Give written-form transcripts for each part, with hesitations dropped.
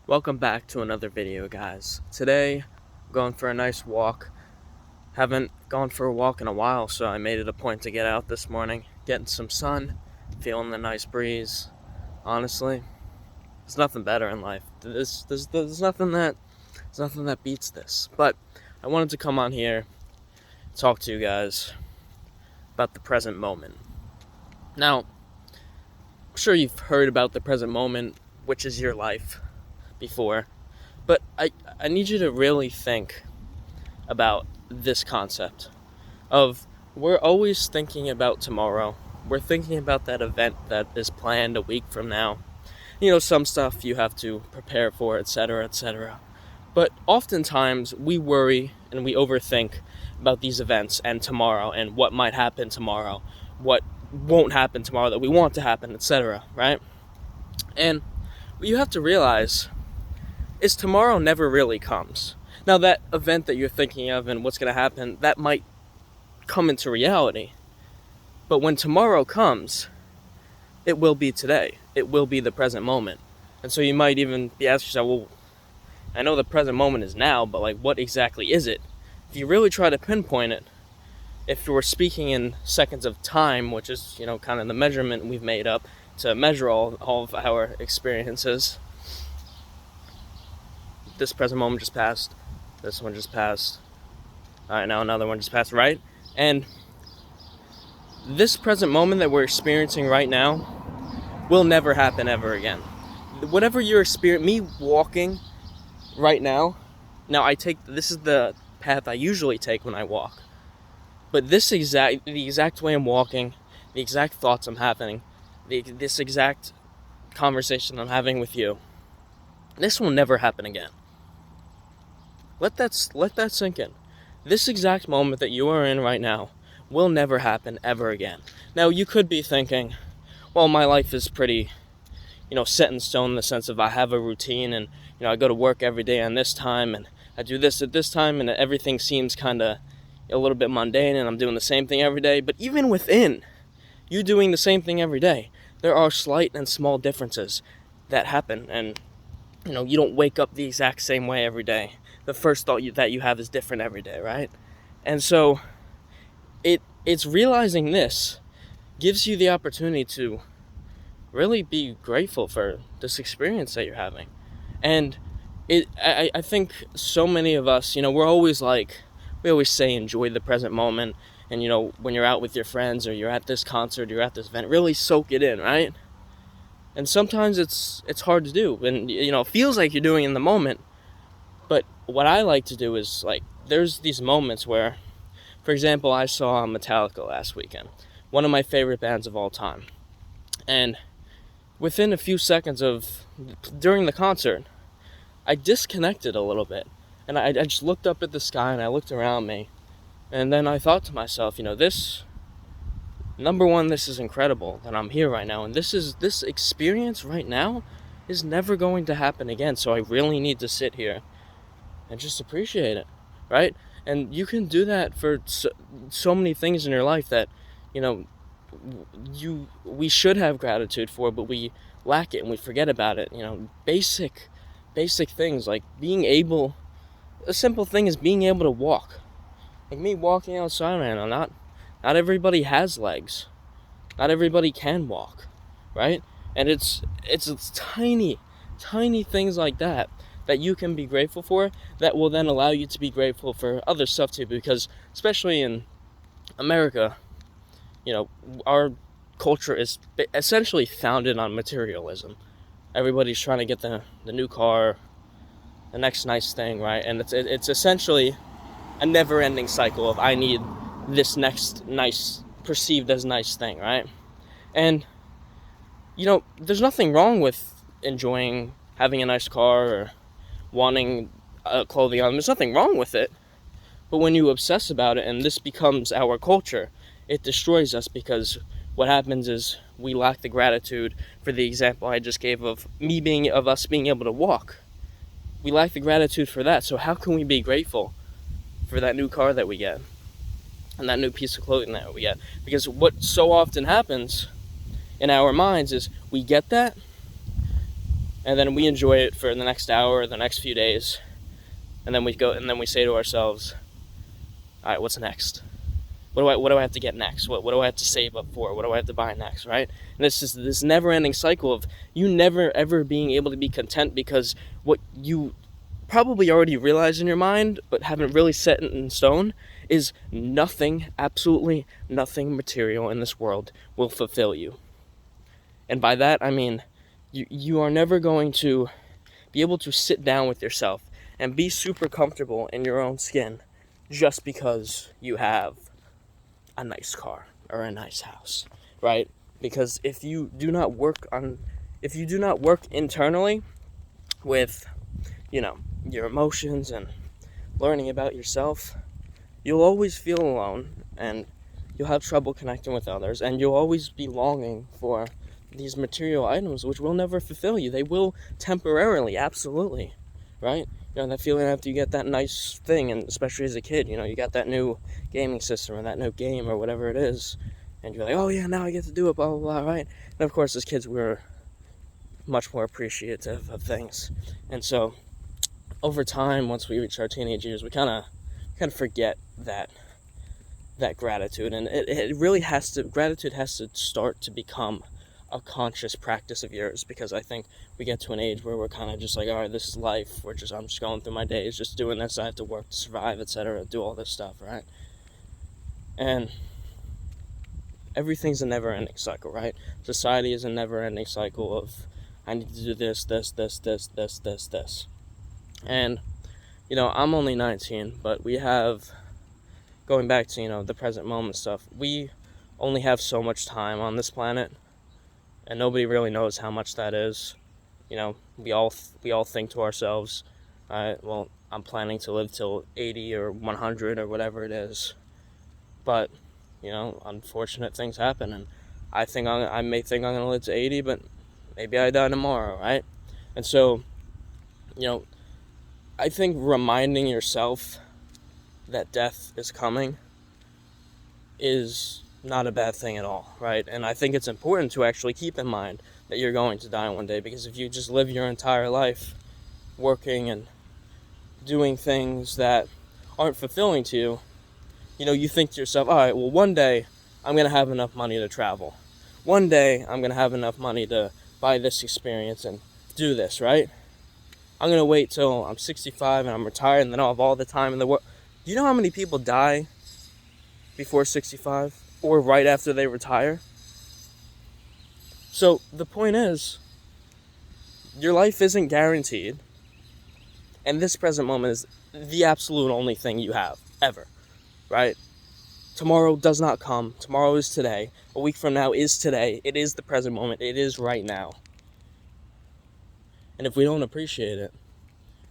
Welcome back to another video, guys. Today, I'm going for a nice walk. Haven't gone for a walk in a while, so I made it a point to get out this morning, getting some sun, feeling the nice breeze. Honestly, there's nothing better in life. There's nothing that beats this. But I wanted to come on here, talk to you guys about the present moment. Now, I'm sure you've heard about the present moment, which is your life, before. But I need you to really think about this concept of we're always thinking about tomorrow. We're thinking about that event that is planned a week from now. Some stuff you have to prepare for, etc., etc. But oftentimes we worry and we overthink about these events and tomorrow and what might happen tomorrow, what won't happen tomorrow that we want to happen, etc., right? And what you have to realize is tomorrow never really comes. Now, that event that you're thinking of and what's going to happen, that might come into reality. But when tomorrow comes, it will be today. It will be the present moment. And so you might even be asking yourself, well, I know the present moment is now, but what exactly is it? If you really try to pinpoint it, if we're speaking in seconds of time, which is, kind of the measurement we've made up to measure all of our experiences, this present moment just passed, this one just passed, all right, now another one just passed, right? And this present moment that we're experiencing right now will never happen ever again. Whatever you're experiencing, me walking right now this is the path I usually take when I walk. But the exact way I'm walking, the exact thoughts I'm having, this exact conversation I'm having with you, this will never happen again. Let that sink in. This exact moment that you are in right now will never happen ever again. Now, you could be thinking, well, my life is pretty, set in stone in the sense of I have a routine and, I go to work every day on this time and I do this at this time and everything seems kind of a little bit mundane and I'm doing the same thing every day. But even within you doing the same thing every day, there are slight and small differences that happen. And, you don't wake up the exact same way every day. The first thought that you have is different every day, right? And so it's realizing this gives you the opportunity to really be grateful for this experience that you're having. And I think so many of us, we're always we always say enjoy the present moment. And, when you're out with your friends or you're at this concert, you're at this event, really soak it in, right? And sometimes it's hard to do. And, it feels like you're doing it in the moment. But what I like to do is, there's these moments where, for example, I saw Metallica last weekend, one of my favorite bands of all time. And within a few seconds during the concert, I disconnected a little bit. And I just looked up at the sky and I looked around me. And then I thought to myself, number one, this is incredible that I'm here right now. And this experience right now is never going to happen again. So I really need to sit here and just appreciate it, right? And you can do that for so many things in your life that, we should have gratitude for, but we lack it and we forget about it. Basic things like a simple thing is being able to walk. Like me walking outside right now, not everybody has legs. Not everybody can walk, right? And it's tiny things like that you can be grateful for that will then allow you to be grateful for other stuff too, because especially in America, our culture is essentially founded on materialism. Everybody's trying to get the new car, the next nice thing, right? And it's essentially a never-ending cycle of I need this next nice, perceived as nice thing, right? And, there's nothing wrong with enjoying having a nice car or wanting clothing on. There's nothing wrong with it. But when you obsess about it and this becomes our culture, it destroys us, because what happens is we lack the gratitude for the example I just gave of us being able to walk. We lack the gratitude for that. So how can we be grateful for that new car that we get and that new piece of clothing that we get? Because what so often happens in our minds is we get that and then we enjoy it for the next hour or the next few days, and then we say to ourselves, all right, what's next? What do I have to get next? What do I have to save up for? What do I have to buy next, right? And it's just this never-ending cycle of you never ever being able to be content, because what you probably already realize in your mind but haven't really set in stone is nothing, absolutely nothing material in this world will fulfill you. And by that I mean you are never going to be able to sit down with yourself and be super comfortable in your own skin just because you have a nice car or a nice house, right? Because if you do not work internally with, your emotions and learning about yourself, you'll always feel alone, and you'll have trouble connecting with others, and you'll always be longing for these material items which will never fulfill you. They will temporarily, absolutely, right? That feeling after you get that nice thing, and especially as a kid, you got that new gaming system or that new game or whatever it is, and you're like, oh yeah, now I get to do it, blah, blah, blah, right? And of course, as kids, we're much more appreciative of things. And so, over time, once we reach our teenage years, we kind of forget that gratitude, and it really gratitude has to start to become a conscious practice of yours, because I think we get to an age where we're kind of just like, all right, this is life. I'm just going through my days, just doing this. I have to work to survive, etc. Do all this stuff, right? And everything's a never-ending cycle, right? Society is a never-ending cycle of I need to do this. And I'm only 19, but we have, going back to the present moment stuff, we only have so much time on this planet. And nobody really knows how much that is. We all think to ourselves, all right, well, I'm planning to live till 80 or 100 or whatever it is. But, unfortunate things happen, and I may think I'm going to live to 80, but maybe I die tomorrow, right? And so, I think reminding yourself that death is coming is not a bad thing at all, right? And I think it's important to actually keep in mind that you're going to die one day, because if you just live your entire life working and doing things that aren't fulfilling to you, you think to yourself, all right, well, one day I'm going to have enough money to travel. One day I'm going to have enough money to buy this experience and do this, right? I'm going to wait till I'm 65 and I'm retired, and then I'll have all the time in the world. Do you know how many people die before 65? Or right after they retire? So the point is, your life isn't guaranteed, and this present moment is the absolute only thing you have, ever, right? Tomorrow does not come. Tomorrow is today. A week from now is today. It is the present moment. It is right now. And if we don't appreciate it,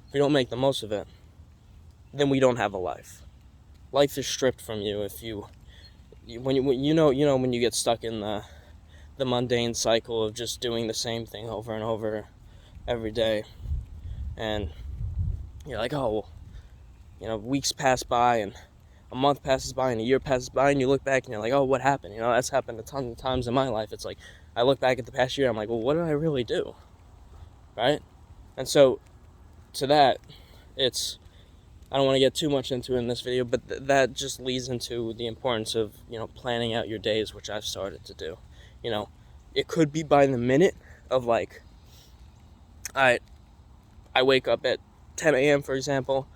if we don't make the most of it, then we don't have a life. Life is stripped from you when you get stuck in the mundane cycle of just doing the same thing over and over every day, and you're like, oh, weeks pass by and a month passes by and a year passes by, and you look back and you're like, oh, what happened? That's happened a ton of times in my life. It's like I look back at the past year, I'm like, well, what did I really do, right? And so to that, I don't want to get too much into it in this video, but that just leads into the importance of, planning out your days, which I've started to do. It could be by the minute of like, I wake up at 10 a.m., for example,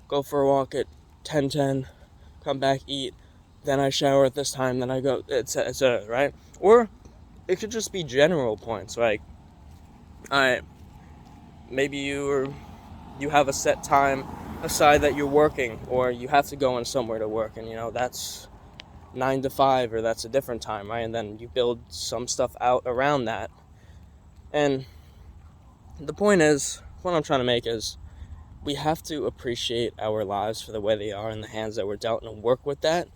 go for a walk at 10:10, come back, eat, then I shower at this time, then I go, etc., right? Or it could just be general points, like, maybe you have a set time aside that you're working, or you have to go in somewhere to work, and that's 9 to 5, or that's a different time, right? And then you build some stuff out around that. And the point is, what I'm trying to make is, we have to appreciate our lives for the way they are and the hands that we're dealt, and work with that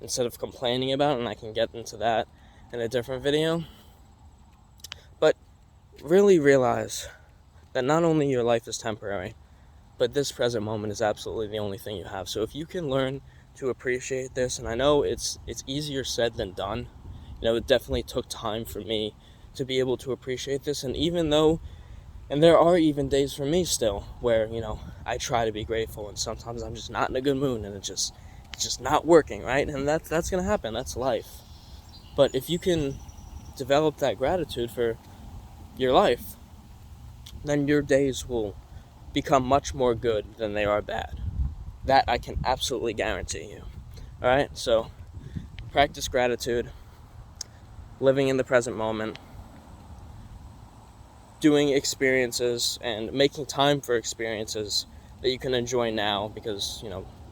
instead of complaining about it. And I can get into that in a different video. But really realize that not only your life is temporary, but this present moment is absolutely the only thing you have. So if you can learn to appreciate this, and I know it's easier said than done. It definitely took time for me to be able to appreciate this. And even though And there are even days for me still where, I try to be grateful, and sometimes I'm just not in a good mood, and it's just not working, right? And that's gonna happen. That's life. But if you can develop that gratitude for your life, then your days will become much more good than they are bad. That I can absolutely guarantee you. All right? So practice gratitude, living in the present moment, doing experiences and making time for experiences that you can enjoy now, because,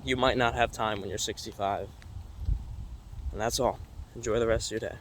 you might not have time when you're 65. And that's all. Enjoy the rest of your day.